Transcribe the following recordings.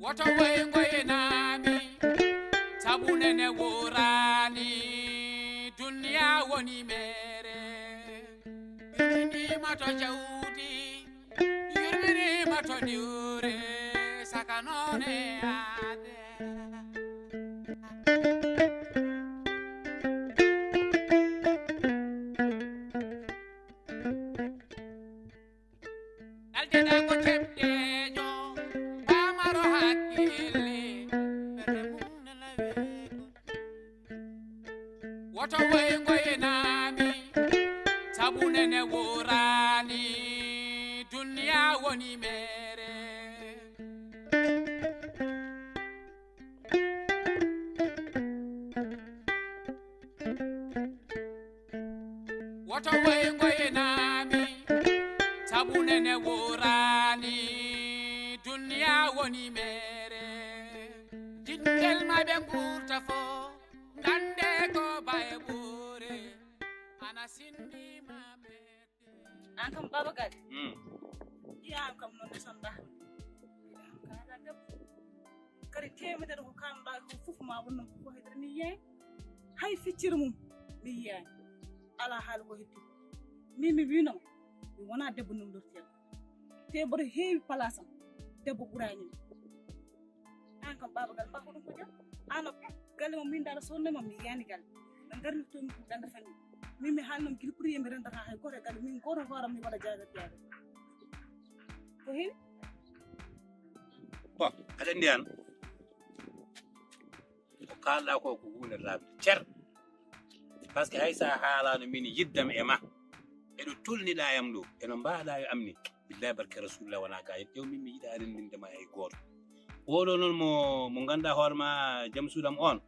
woto ngoye nami sabunene worani dunya woni mere yurmini mato jawdi yurmini mato diure sakanone ade aldena ko tebdejo pamaro hakkille berde mum nelawe woto ngoye nami sabunene worani dunya woni mere woto ngoye nami sabunene worani dunya woni mere jingel maɓe gurta fo gande ko baye ɓure ana sindima mette an kam baba gadi ya kam non sanda kala deb kari temedere ko kanɗa ko fof ma wonno ko hedere ni yey hay feccire mum mi yey ala haal ko heddi mi wino mi wona debbo num lortel te bodo heewi place am debbo ɓurani an kam baba gal mbako ɗum ko jam ano galle mo min dara sonnema mi yani galle ɓe garni tomi ko danda fanni min mi haalnom guila ɓuuri mi rendata hay goto e galle min goto hooram mi waɗa jagati yaade ko heewi bon aɗa andi an ko kalɗa ko ko hunde labde cer par ce que hay sa haalano min yiddam e ma eɗo tolniɗa yam ɗo eno mbaɗa yo amni billahi barke rasulullah wona gayet ƴew min mi yiiɗa rendindema hay goto oɗo noon mo ganduɗa hoorema jaam suudam on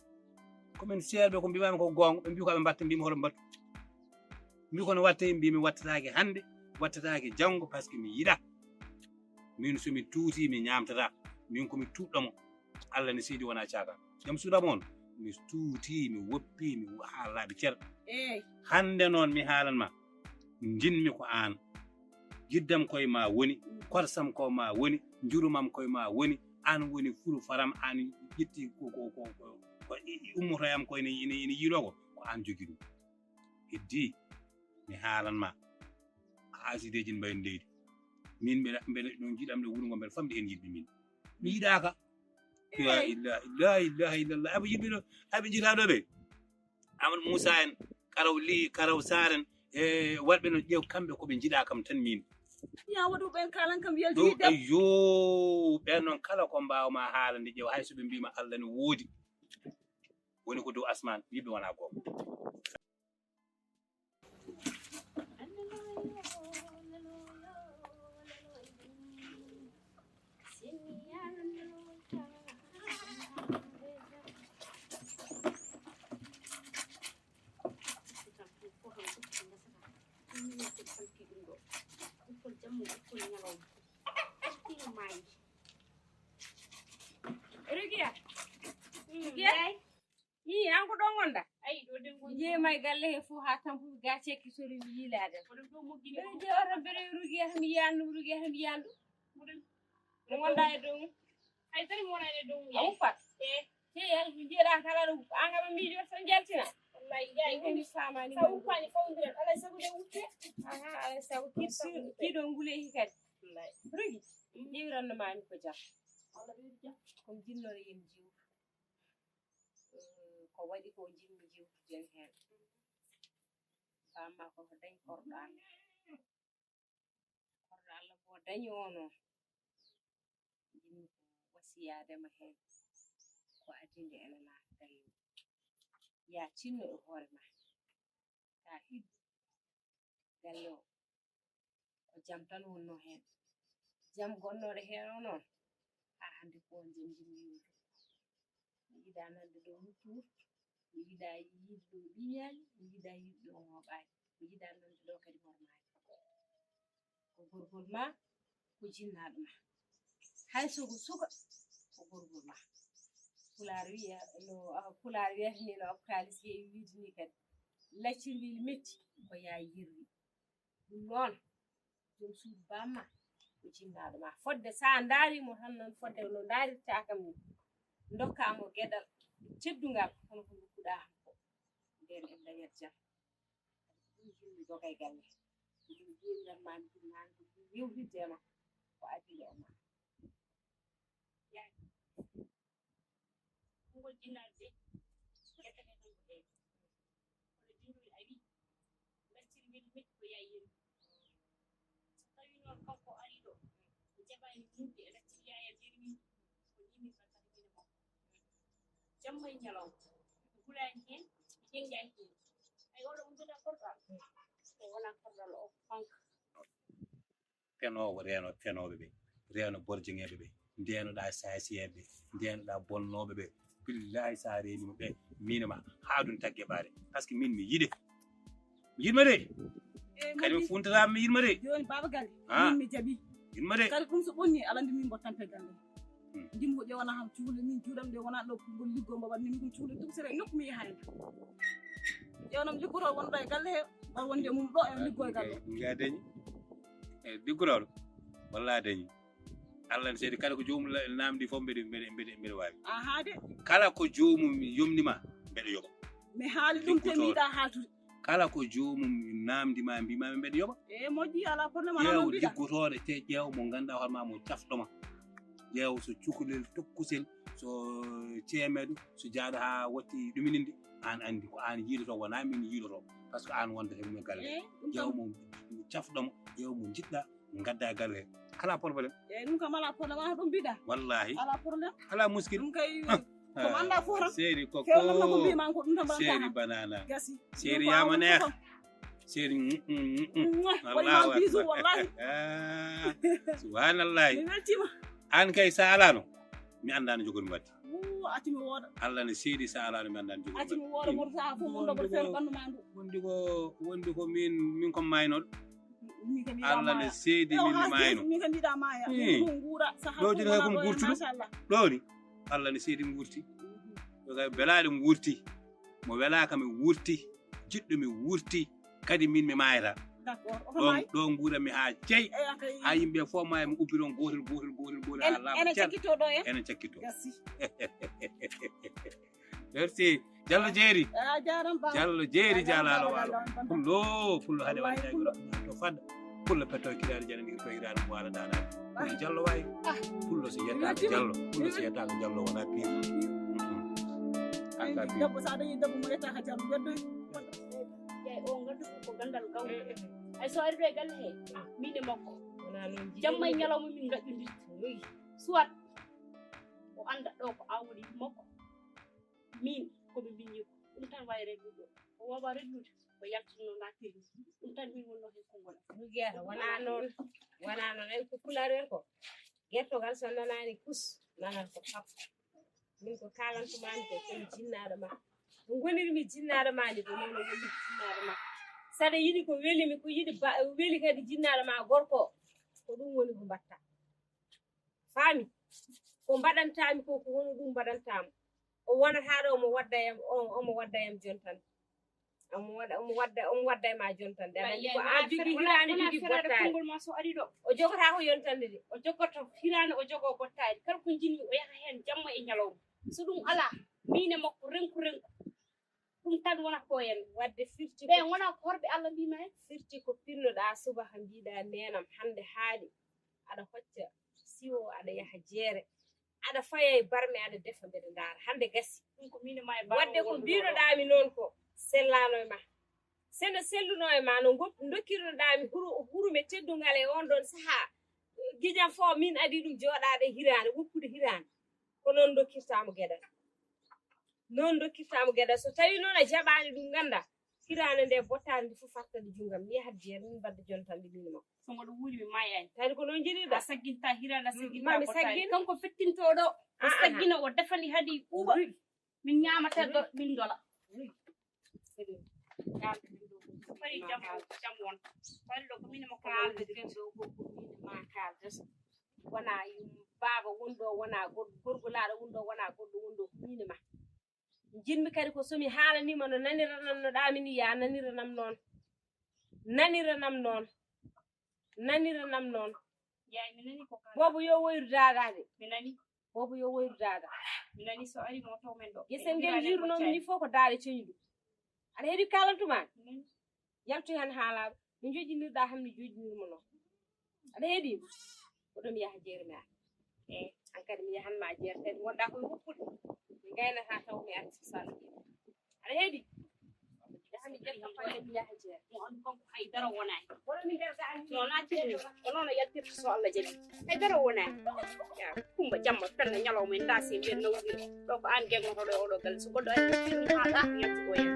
komin seerɓe ko mbimami ko gonga ɓe mbi ko ɓe mbatta mbimi hoto mbattu mbi kono watte mbimi wattatake hande wattatake janggo par ce que mi yiiɗa min somi tuuti mi ñamtata min komi tuɗɗomo Allah ne seydi wona caka jaam suudam on mi tuuti mi woppi mi haalaɓe cer eyyi hande noon mi haalanma jinmi ko an jiddam koye ma woni korsam ko ma woni jurumam koye ma woni an woni furu faram an ƴetti ko ummotoyam ko ene yiiɗo ko an jogui ɗum heddi mi haalanma haasideji n mbayno leydi min mbeɗa ɗon jiiɗam ɗo wuuro ngo mbeɗa famde hen yiɗɓe min mi yiiɗaka la ilaha illallah aɓe yiɗɓe ɗo aɓe jiitaɗo ɓe amadou moussa en karaw sar en e waɗɓe no ƴeew kamɓe koɓe jiiɗa kam tan min ya waɗu ɓen kalan kam yalti ɗo debbo yo ɓen noon kala ko mbawma haalande ƴeew hay soɓe mbima Allah ne woodi woni ko dow asman yiɓe wona goto Rugia yi an ko ɗon gonda ayi ɗo den gon jeema e galle he fuu ha tampu gaceki sori yiilade ko ɗum ɗo moggine ɓe je ora bere Rugia mi yandu mo gonda e dow ay tari mo wona e dow ya upat he jeeɗa kala ɗo an kam mi jo tan jaltina wallahi yayi ko mi famani sa upani fawdiren alay sabu de wutte alay sabu kiɗo ngule hikati wallahi Rugi ƴewiranno mami ko jam Allah ɓeydi jam komi jinnore yen jiw ko waɗi ko jimmi jiwtuden hen bamma koko dañi korɗo Allah bo dañi ono jimmi ko wasiyadema hen ko adinde ene naata galle ya tinno e hoore ma ta hiddu galle o ko jam tan wonno hen jam gonnoɗo hen o noon ha hande ko on jam jimmi yiwtu mi yiɗa nande ɗo wuttur mi yiɗa yiide ɗo ɓiñaji mi yiɗa yiide ɗo hoɓaji mi yiɗa nande ɗo kadi hormaji ko gorgol ma ko jinnaɗo ma hay soko suka ko gorgol ma pular wiyata ni no kalis heewi wiide ni kadi laccirwil metti ko yaa yirwi ɗum noon joom suudu bamma ko jinnaɗo ma fodde sa ndaarimo tan noon fodde no ndaarirta kam ni dokkamo geɗal teddungal hono ko dokkuɗa ham ko nden en dañat jam ɗum jinmi doga e galle ɗum jinnan ma ɗum nande ɗum yewtidde ma ko adile o ma ngol jinnaɗe kete tan ko ɗe kono jinnuɗi a wi mertiri mel metti ko yayi yeri so tawi noon kanko ari ɗo o jaɓani mumde e lacciri yaya jermi ko yimmi battata mine makko jamma e ñalawma gulani hen ƴenƴani hen ay oɗo mo mbiɗa korɗal o wona korɗal o fanka fenowo reno fenoɓe ɓe reno borjingeɓe ɓe ndenoɗa sasiyeɓe ndenoɗa bonnoɓe ɓe billahi sa renima ɓe minema haɗum taggue ɓaade par ce que min mi yiɗe mi yiɗma de kadi mi funtata mi yiɗma de joni baba galle Ah. min mi jaɓi yiɗma de kadi ɗum so ɓonni alandi min mbottante galle ndimmo ƴewana ham cuule min juuɗam nde wona ɗo pugol liggo mbo waɗni min cuule ɗum sere nokku mi yahani ƴewnam liggotoo wonɗo e galle he mbar wonde mum ɗo e liggo e galle nga dañi e diggoroɗo walla dañi allah ne seedi kala ko jomum namdi fof mbeɗe wawi haade kala ko jomum yomnima mbeɗa yoɓa mi haali ɗum te mi yiɗa haaltude kala ko jomum namdima mbimami mbeɗa yoɓa e moƴƴi ala probléme ala ƴeew noon mbiɗa liggotoɗe te ƴeew mo ganduɗa hoorema mo cafɗoma ƴeew so cukalel tokkusel so ceemeɗo so jaaɗo ha watti ɗumininde an andi ko an yiiloto wona min yiiloto par ce que an wonda hen galle e ɗum ƴeew kam mo cafɗoma ƴeew mo jiɗɗa gadda galle he ala probléme e ɗum kam ala probléme ala ɗum mbiɗa wallahi ala probléme ala muskil ɗum kay komo anda fof tan seeri fewnam no ko koko mbiman ko ɗum tan seeri mbaɗata banana gasi seeri yama neex seeri waɗima bisou wallahi subhanallahi mi weltima an kay sa alano mi andano jogoni wadde acimi wooda allah ne seedi sa alano mi andano jogoni acimi wooda moto saha fof mon ɗoɓo feere ɓandu ma ndu wondi ko min ko maynoɗo min kam allah ne seedi min mi mayno min kam yiɗa maya ko guura saha ɗo joni kay komi gurtuɗo machallah ɗo ni allah ne seedi mi wurti ɗo kay belaɗo mi wurti mo welaka mi wurti jiɗɗo mi wurti kadi min mi mayata d' accord oto may ɗo guuranmi ha jeyi eya kay ha yimɓe fof maya mi ubbi ɗon gotel ha laaɓa ene cal cakkito ɗo en enen cakkito gasi merci Diallo jeeri a jaram ba Diallo jeeri jalaɗo waalo pullo haade waɗi jagoro to fadda pullo petto kiraade jana ndir to hiraade mo waala daanaade Diallo wayi pullo so yettaka Diallo pullo so yettaka Diallo wona pire aka pire debbo sa dañi debbo mo yettaka jam weddoy yayi o gandu ko gandal gaw ay so ari ɗo e galle he min e makko wona noon jamma e ñalawma min gaƴƴodirta soit o anda ɗo ko awdi makko min koɓe mbinni ko ɗum tan wawi reglude o wawa reglude o yaltino nattiri ɗum tan min wonno hen konngol Guerre wona noon en ko pulaar en ko gertogal so nanani kus nanan ko pap min ko kalantumani ko komi jinnaɗo ma no gonirmi jinnaɗo ma ni ko noon no woni jinnaɗo ma saɗa yiɗi ko welimi ko yiɗi weli kadi jinnaɗo ma gorko ko ɗum woni ko mbatta faami ko mbaɗantami ko ko woni ɗum mbaɗantamo o wonata ɗo omo wadda yam jontan omo wadda ma jontan de aɗa ko an jogi hirani jogi bottari konngol ma so ari ɗo o jogota ko yontande de o jogoto hirani o jogo bottari kala ko jinmi o yaha hen jamma e ñalawma so ɗum ala min e makko renku ɗum tan wona ko en wadde firti ɓe wona ko horɓe Allah mbima hen firti ko pinnoɗa subaha mbiɗa nenam hande haaɗi aɗa hocca siwo aɗa yaha jeere aɗa faya e barme aɗa defa mbeɗa ndaara hande gasi ɗum ko min e ma e wadde ko mbinoɗami noon ko sellano e ma seno selluno e ma no dokkirnoɗami hurume teddungal e on ɗon saaha guiƴam fo min adi ɗum joɗade hirande woppude hirande ko noon dokkirtamo gueɗal so tawi noon a jaɓani ɗum ganda hirande nde bottade nde fof fattade junggam mi yahat jeere min mbadda jontande min makko somo ɗo wuuri mi mayani tawde ko noon jiɗirɗa a sagginta hirande a sagginta mami bottari saggin kanko fettintoɗo o saggina o defani hadi ɓuuɓa min ñamata ɗo min dola fari jam wonta fari ɗo ko min e makko kalde ɗo ko ma kalde wona baaba wonɗo wona gorgolaɗo wonɗo wona goɗɗo wonɗo ko min e ma jinmi kadi ko somi haalanima no naniranamnoɗami ni ya naniranam noon yaay mi nani ko kala boobu yo woyru daadaa de mi nani boobu yo woyru daadaa mi nani so ari mo taw men ɗo gesen ngel jirunomi ni fof ko daade coñi ɗum aɗa heeɗi kalantumaani mi nani yaltu hen haalaaɓe no joƴinirɗaa ham ni joƴinirmo noon aɗa heeɗii oɗo mi yaha jeere mi ara eyi an kadi mi yahanma jeere kadi wonɗaa koye woppude mi gaynataa taw mi arti sala aɗa heeɗii yahami ƴetta faye mi yaha jeere mo on konko haydara wonani wono mi ndertaa no naatiri o noon o yaltirta so Allah jaɓi haydara wonani ya kumba jamma fenna ñalawma en daasi mbiyen nawdiri ɗo ko an gegnotoɗo e oɗo galle so goɗɗo ari ɗum haɗa ñalti ko hen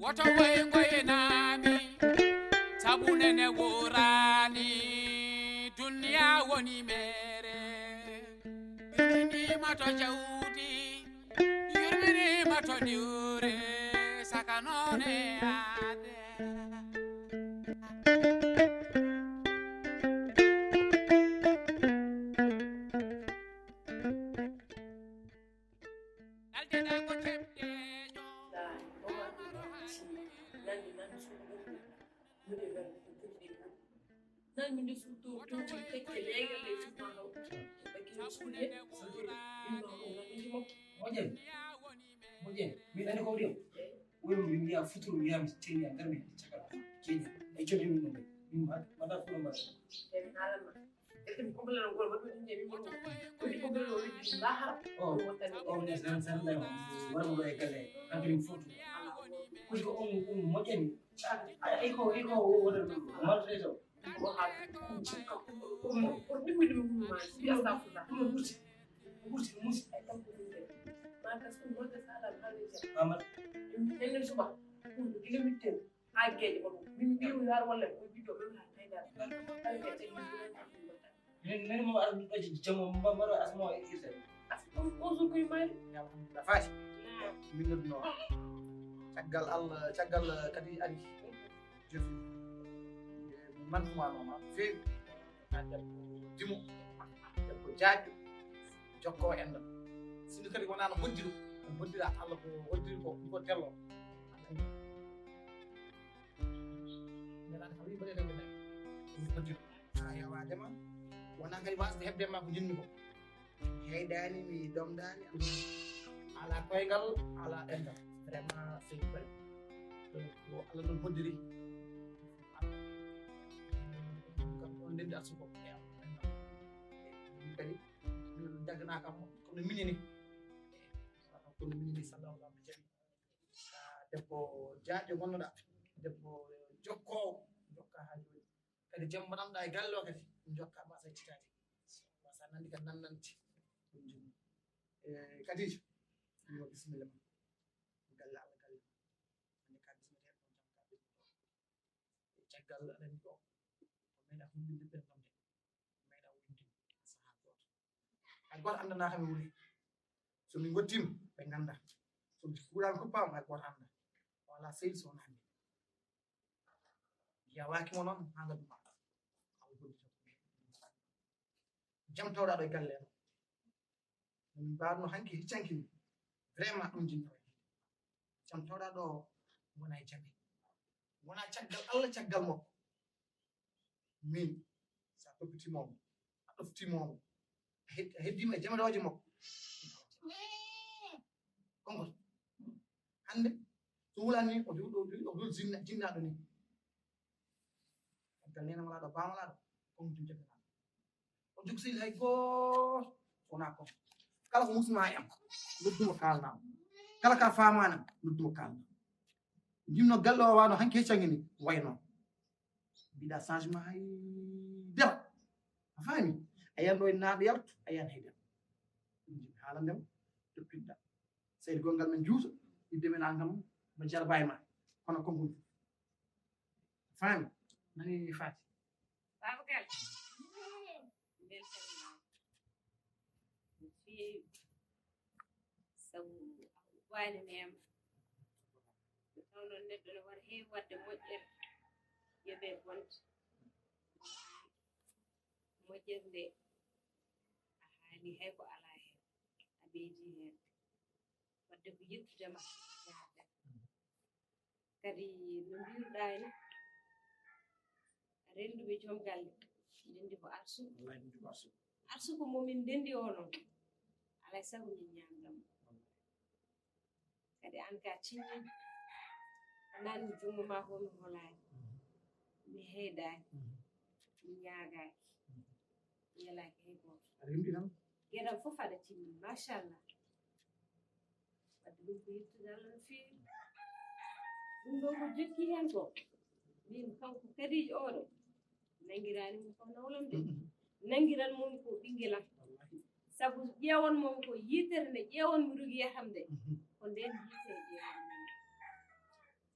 woto way ngoynami sabu nene worani duniya woni mere yurminima to jawdi yurminima to diwre saka none ade daldina ko temdejo nan min surtout tuuti tekke leegal ley sumano bakki suude moƴƴen min ani ko wiɗo woni mi wiya futuro wiyami teni a garmi caggal keñi e coɗi min ɗum min mbaɗa fulo mbaɗa eɓe haalanma eɗemi comblano gol waɗo ɗum jeemi mon kodi comblano weddi lahara o wontani o ne sanlema warmo ɗo e galle hankadim fotu kodi ko on moƴƴani ay ko woɗata maldre taw ko haal pour ɗimmide mi humma si astafurlah ɗum ɓurti musi ay tanko ɗumde ma kas ɗum wonde saɗam haalde jam mamat enen suba ɗum diga mitten ha gueƴe ma ɗum min mbiwi har walla ko biddo ɗum ha haydara hay ke tagi nene mo aɗa ɗaji jammo mbaɗa asma e irtade toujours koye maari alhamdulillah faati min nodduno caggal allah caggal kadi ari jofi man fumanoma feewi ha debbo dimo debbo jaaƴo jokko enɗam sino kadi wonano hoddiɗo hoddira allah ko hoddiri ko ɗum ko tello ñalade kam wi mbaɗe rewɓe nayi ɗum hoddiɗo ha yawadema wona kadi wasde hebde ma ko jinmi ko heydani mi domdani ala koygal ala ɗengal vraiment c'est vrai ko allah ɗum hoddiri kam on ndendi arsugo kadi jagganakam kono minini kono minini sallallahu alaihi wa sallam debbo jaaƴo gonnoɗa debbo jokkowo jokka ha joni kadi jam mbaɗamɗa e galle o kadi jokka mbasa ittitade mbasa nandi kadi nannanti ɗum joni kadija yo bisimilla ma galle allah galle ande ka bismete ɗon jam ka ɓe caggal aɗani ɗo ko meeɗa humbinde ɓerdam de meeɗa wondin saha goto hay goto andana kam mi wuri somi gottima ɓe ganda somi kuurani kuppama hay goto anda wala seydi so wona hande yawakimo noon ha gadduma allah hoddito jam tawɗa ɗo e galle ɗo min mbarno hanki hiccankini vraiment ɗum jinnoe jam tawɗa ɗo wona e jaɓe wona caggal allah caggal makko min sa toppitimomo a ɗoftimomo a heddima e jameɗoje makko konkoto hande so wulani o ɗo jinnaɗo ni caggal nenamalaɗo bamalaɗo kon tum jagganaɗo o jogo sehil hay goto wona kon kala ko musma e am nodduma kalnama kala ka famanam nodduma kalnama jimno galle o wano hanki heccange ni way noon mbiɗa changement hay dema a faami a yanɗo e naaɗo yaltu a yan hay dema ɗum jimi haala ndema toppinɗa seydi gongal men juuta idde men angam mo jarba e ma kono konngol faami nani faati Babacar beltanima no feewi sabu waani neema so taw noon neɗɗo ne wara heewi wadde moƴƴere yoɓe bonde moƴƴere nde a haali hay ko alaa heen a ɓeydii heen wadde ko yettudema jaaɗen kadi no mbiruɗaa ni rennduɓe joom galle ndenndi ko arsuko momin ndenndi o noon alay sago min ñaamdamo kadi an ka timmini naanmi junngo ma ko mi holaani mi heydaaki mi ñaagaaki mi yalaaki hay gooto geɗam fof aɗa timmini machallah wadde ɗum ko yettude Allah no feewi ɗum ɗo ko jokki heen ko min kanko kadiijo oɗo nangiraani mum ko nawlam de nangiran mum ko ɓingelam sabu ƴeewon mum ko yiitere nde ƴeewon mi rugiyatam nde ko nden yiitere ƴeewon min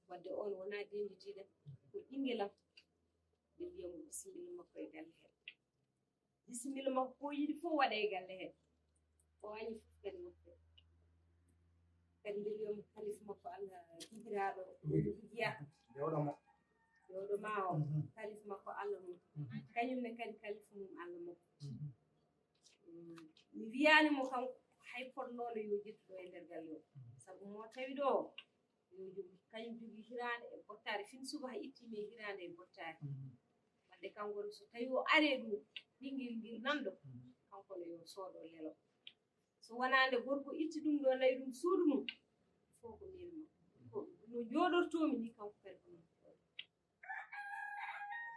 wadde on wonaa dennditiiɗam ko ɓingelam ɓe mbiyamo bisimilla makko e galle heen bisimilla makko ko yiɗi fof waɗa e galle heen o wañi fof kadi woppe kadi mbe wiyamo kalif makko Allah hijiraaɗo hijiya jewɗo ma o kalif makko Allah mum kañumne kadi kalif mum Allah makko mi wiyaanimo kanko hay potnoono yo jettuɗo e ndeer galle o sabu mo tawi ɗo yo jogi kañum jogii hiraande e bottaare fin suba ha ittiimi e hiraande e bottaare wadde kanko no so tawi o aree ɗum ɓinngel ngel nanɗo kanko no yo sooɗo lelo so wonaa nde gorko itti ɗum ɗo nayi ɗum suudu mum fof ko miin makko no jooɗortoomi ni kanko kadi ko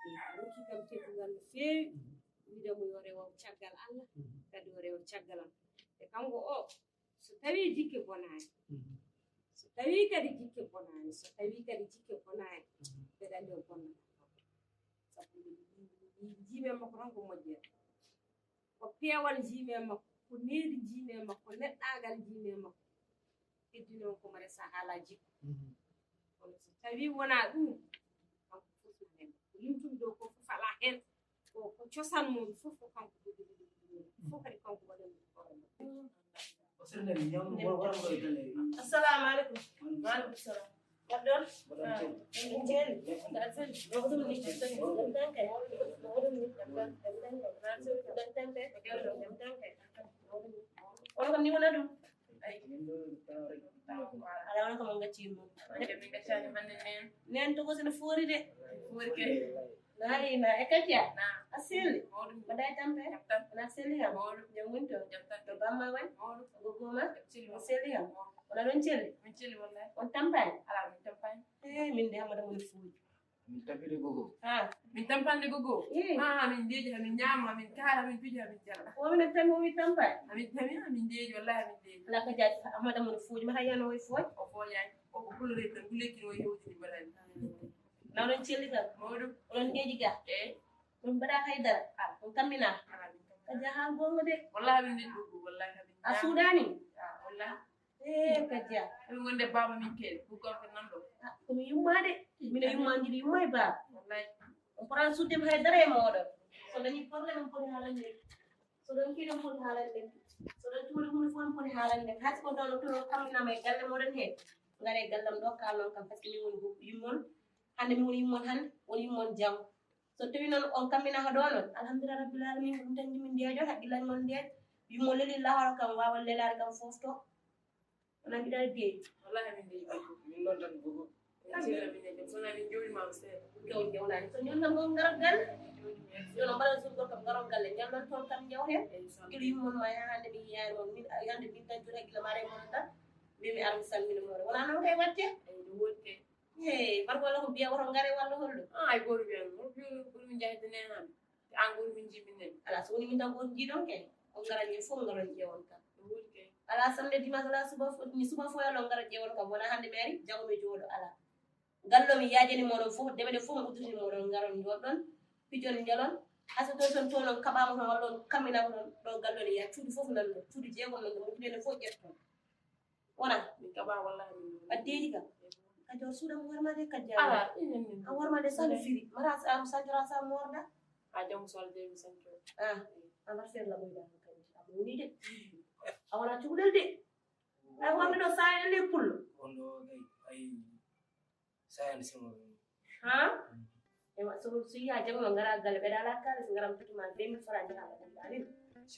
non rokki kam teddungal no feewi wiidemo yo rewo caggal Allah kadi o rewo caggalam e kanko o so tawii jikke bonaani so tawii kadi jikke bonaani so tawii kadi jikke bonaani mbeɗa anndi o bonnata sabu jiime makko tan ko moƴƴere ko peewal jiime makko ko needi jiime makko neɗɗaagal jiime makko heddi noon komo resa haalaa jikku kono so tawii wonaa ɗum kanko fof no nen ko limtum ɗo ko fof alaa heen ko cosan mum fof ko kanko jogiɗo fof kadi kanko waɗani assalamu aleykum waaleykum salam gaɗɗon min jeeni ɗum ni on kam ni wona ɗum ala wona ko mon gaccimo nen togo sene foori de naayina e kadia a selli mbaɗa e tampe wona selli kam jam woni to bamma wañ gogoma o selli kam wona ɗon celli on tampani min de hamada moni fuuji min tampide gogo min tampande gogo min deeji hamin ñaama hamin kaala hamin piji hamin jalla womine tami womi tampani hamin tami hamin deeji wallahi hamin deeji ala ka jaaji hamada moni fuuji mata yano woye fooy o fooñaani koko kulore tan gulekkino o hewtini mbaɗani nawɗon celli kam mawɗum oɗon deeji ga ɗum mbaɗa haydara on kammina ka jaha gonga de wallahi hamin deeji gogo wallahi hamin a suudani wallahi kadia hamin gonde baaba min keeɗe ko gorko nanɗo komi yummade mino yummanjiɗi yumma e baaba wallahi on poran suddema haydara e mooɗon so dañi probléme on poti haalande so ɗon kiɗon poti haalande so ɗon cuuɗi hunde fof on poti haalande hayso ko ɗon tono kamminama e galle moɗon he ngare e gallam ɗo kalnon kam par ce que min woni yummon hannde mi woni yummon hannde woni yummon jam so tawi noon on kamminaka ɗo noon alhamdulillah rabbil alamin ɗum tan jimin ndeejo haqqillani mon ndeejo yummon lelillah haro kam wawa lelare kam fof to onan mbiɗa deeji wallahi hamin deeji gogo min noon tan gogo sona min jooɗimama seeɗa kewn jewnani so ñon kam on garat galle jono mbaɗa sugol kam garon galle ñalnon toon kam jewten ilo yummon ma hande mi yiyani moon min hande min tan joni haqqille maɗa e moon tan mbimi ara mi salmina moɗo wona noon kay watte ɗum woɗte barko walla ko mbiya woto ngare walla holɗo ay goto wiyan ɓurmin jahdene han an goto min jibinen ala so woni min tan goto jiiɗon kay on garat ñin fof garon ƴewon kam ɗum woɗi kay ala samedi dimanche ala suba fo yalo ngara ƴewon kam wona hande mi ari jango mi jooɗo ala gallo mi yaajani moɗon fof deɓede fof mi udditini moɗon garon joɗɗon pijon jalon hasa ton tonon kaɓama ton walla on kamminama ton ɗo gallone ya cuuɗi fof nanɗo cuuɗi jeegom nanɗo moƴƴinene fof ƴetton wona min kaɓa wallahi min addeji kam kadi o suuɗam warmade kadi ala a warmade sano firi mara am sancora sam worda ha jamu solde mi sancora a war feer la moyɗa kadi a mawni de a wona cukalel de ay wonde ɗo sayande pullo on ɗo ay sayande simo ha so yiya jam no ngara galle ɓeɗa ala kalis ngaram tutuma 2000 francs jahaɓa ɗaɗi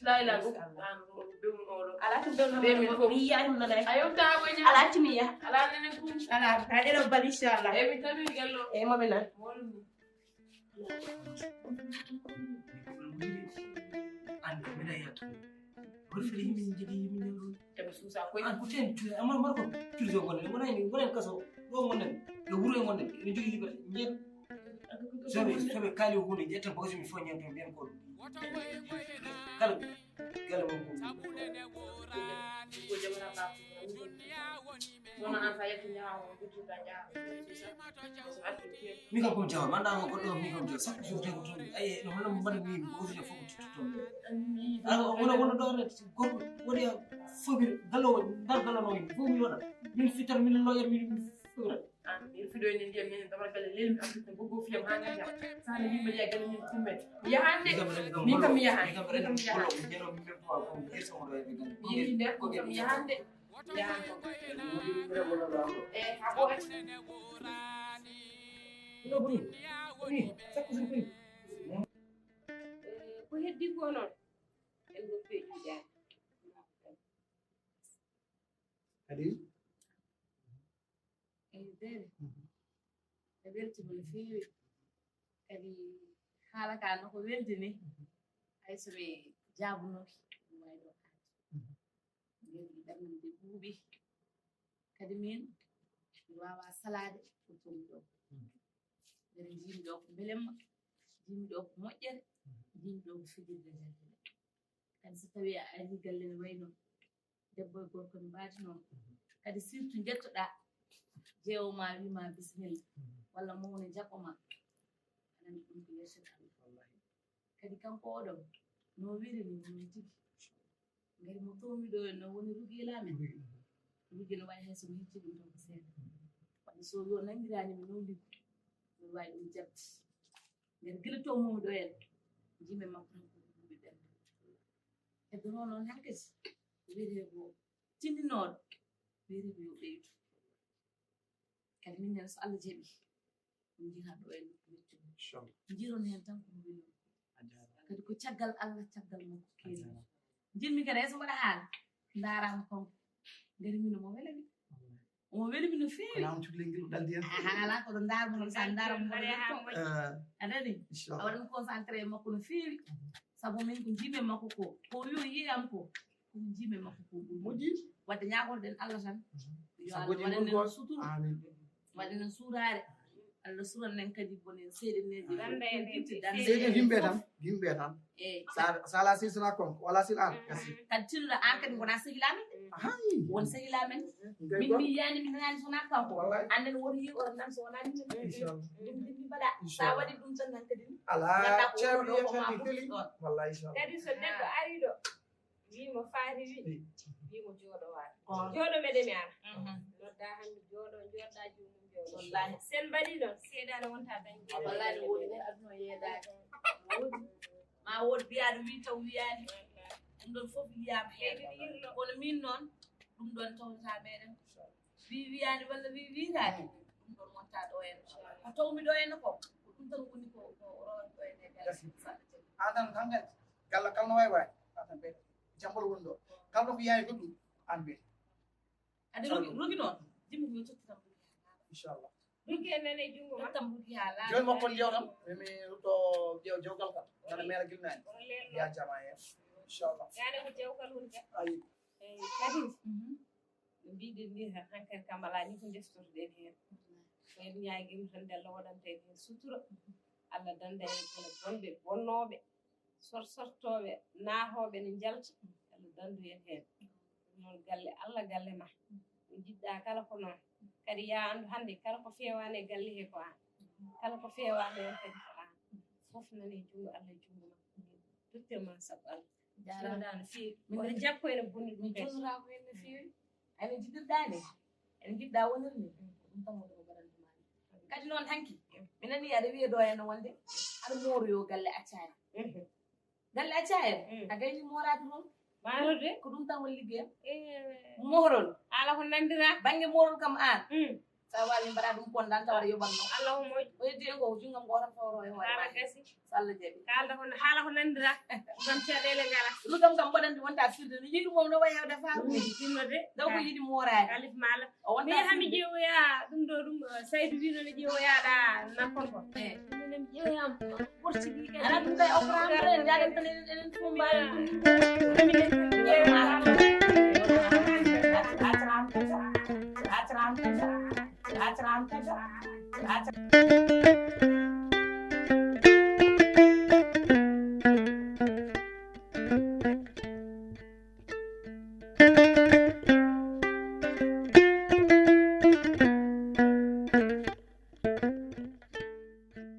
layla ɗum an ɗum oɗo ala tum ɗon Be min fof. mi yiyani ɗum naɗa a yewtama ña ala timi yiya ala nenen kum ala haɗeɗo bal inchallah e mi tawi gello e momi nan molni ande mbiɗa yiyata woto fele yimin jiɗi yimin ñalɗo eɓe suusa koye an kuten amar marko culture gonɗen wonen kaso ɗo gonɗen e wuuro e gonɗen ene jogui liberté jen soɓe kaali hunde ƴetten bogosimi fo ñen toon mbiyen ko kala gala mum ko jamana ba wona an fa yetti ñawa gudduɗa ñawa so arti mi kam kom jawa manɗano goɗɗo mi kam jawa chaque jour tawi ko toon ay no hono mbaɗa mi bogosine fof ko tuttoton wona ɗo rete goɗɗo waɗi fobir galowo ndar galanowo fof mi waɗa min fitar min loyat min fobirat an min fiɗoyne ndiyam minen damar galle lelmi amɗude goggo fiyam ha gajam sane yimɓe ɗiya galle min timmete mi yahande min kam mi yahande mi yehi nder ko kam mi yahande mi yahande e ha ɓoyat ko heddi ko noon en goppi juuɗani kadi eyi dere e weltima no feewi kadi haala ka noko weldi ni hay so ɓe jaabunoki ɗum wawi ɗo haati ngeɗi ɗamnde ɓuuɓi kadi min mi wawa salade ko tomi ɗo mbeɗa jimi ɗo ko belemma jimi ɗo ko moƴƴere jimi ɗo ko fijirde jaldere kadi so tawi a ari galle ne wayno debbo e gorko ne mbaati noon kadi surtout jettoɗa jeewoma wima bisimilla walla mawne jaɓɓoma aɗani ɗum ko yersata kadi kanko oɗon no wiri ni no tigi ngari mo tomi ɗo no woni rugilamen rugi no wawi hay somo hecci ɗum tan ko seeɗa wadde so yo nanguiranimi no liggo mi wawi ɗum jabde ngari gila tomomi ɗo en jime makko tan ko ɗuɓi ɓerde heddo noon noon hankkadi wiyete ko tindinoɗo wiyete ko yo ɓeydu kadi min nen so Allah jaɓi min jiha ɗo en weccu jiron hen tan ko wino kadi ko caggal Allah caggal makko keeri jinmi kadi hay so mbaɗa haala darama kanko ngari mino mo welami omo welimi no feewi am cuklel ngel daldi hen ala koɗo darmo noon sa daramo aɗani a waɗan concentré e makko no feewi saabu min ko jiime makko ko yo yiyam ko komo jiime makko ko ɓuri moƴƴi wadde ñagorɗen Allah tan yo Allah sagoji waɗanen gol suturu amin waɗanen suurare Allah suran nen kadi bonen seeɗeneji seeɗen yimɓe tan eyi sa ala silsina konko wala sil an kasi kadi tinnuɗa an kadi gona sehilamen hay won sehilamen ngay min go mbi yiyani min nani sona kanko wallahi anden woto yi oto nan so wona min inchallah ɗum ɗimmi mbaɗa sa waɗi ɗum tan tan kadi ni ala ganda ko ceerno woni ɗo ko ma yefani ɓurti feli ɗon wallahi inchallah kadi so neɗɗo ari ɗo wimo faati wi wimo jooɗo waata on jooɗo meɗen mi ara nodda hande jooɗo joɗɗa jomum jooɗo wallahi sen mbaɗi ɗon seeɗade wonta dañi wallahi ne woodi nder aduna yeedade woodi ma wood mbiyaɗo wi taw wiyani ɗum ɗon fof yiyama heeɗi kono min noon ɗum ɗon tawta meɗen wi wiyani walla wi wiitani ɗum ɗon wonta ɗo en ko tawmi ɗo en ko ɗum tan woni ko rowan ɗo en e an tan kadi galla kala no wawi wawi an ɓe jambol woni ɗo kala ko yawi goɗɗum an ɓe ade rogi noon jimmi ko yo tottitam rugi inchallah rugi en nane junngo ma tottam rugi ha laaɓa joni mokkon jewtam mi rutto ƴeew jewgal kam kana mera gilnani oto leelno ya jama hen inchallah yaane ko jewkal woni ka ayi eyi kadi no mbiɗen ni tan hankkadi kam ala ni ko destorɗen heen en ñaaguima tan nde Allah waɗanta en heen sutura Allah danda en kene bonɓe bonnooɓe sorsortooɓe naatooɓe ne njalta Allah dandu en heen ɗum noon galle Allah galle ma ko jiɗɗa kala ko noon kadi ya anndu hannde kala ko feewaani e galle hee ko aan kala ko feewaani en kadi ko aan fof nani e junngo Allah e junngo ma duttirma sabu Allah jarama no feewi oɗo jakko ene bonni ɗum min kadi tonnora ko hen no feewi ayno jiɗirɗani ene jiɗɗa wonirni ɗum tan woni ko mbaɗantuma kadi noon hanki mi nani aɗa wiya ɗo hen wonde aɗa mooroyo galle accaya galle accaya a gayni moorade toon maarode ko ɗum tan woni liggeyam e mohrol ala ko nandira bange mohrol kam an sa wawi mbaɗa ɗum kondan tawaɗa yoɓatno Allah ko moƴƴi o yeddi en ko junggam ko tan fawro e hoore ala ma gasi so Allah jaɓi kalda ko haala ko nandira gam caɗele ngala ɗum kam mbaɗandi wonta firde no yiiɗi mom no wayi hewde faaru tinnode daw ko yiiɗi morade kalif mala o mi wonta hami ƴeewoya ɗum ɗo ɗum Saydou wino ne ƴeewoyaɗa nakkon ko minen ƴeewoyam ɓorcigi kadi ana ɗum kay oprendre en jaɗen tan enen fof mbawi ɗum